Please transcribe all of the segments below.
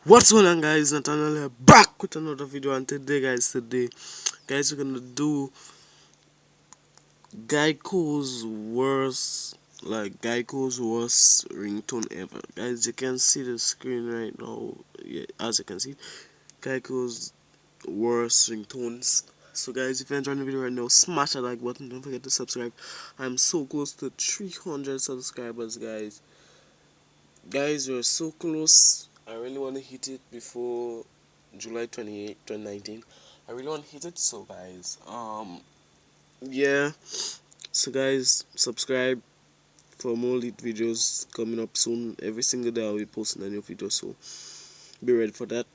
What's going on, guys? Nathaniel here, back with another video. And today guys, we're gonna do Geico's worst ringtone ever. Guys, you can see the screen right now. Yeah, as you can see, Geico's worst ringtones. So guys, if you're enjoying the video right now, smash that like button. Don't forget to subscribe. I'm so close to 300 subscribers, guys. Guys, we're so close. I really want to hit it before July 28, 2019. I really want to hit it. So guys, yeah. So guys, subscribe for more lead videos coming up soon. Every single day I'll be posting a new video, so be ready for that.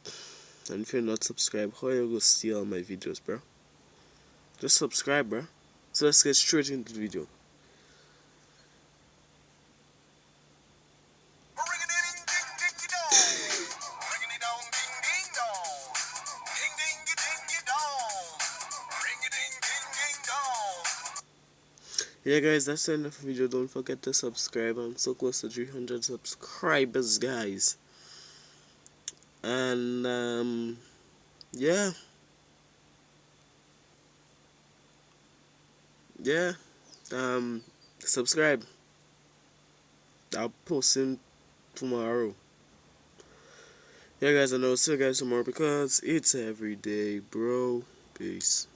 And if you're not subscribed, how you gonna see all my videos, bro? Just subscribe, bro. So let's get straight into the video. Yeah guys, that's the end of the video. Don't forget to subscribe. I'm so close to 300 subscribers, guys. And yeah, yeah, subscribe. I'll post in tomorrow. Yeah guys, and I'll see you guys tomorrow because it's every day, bro. Peace.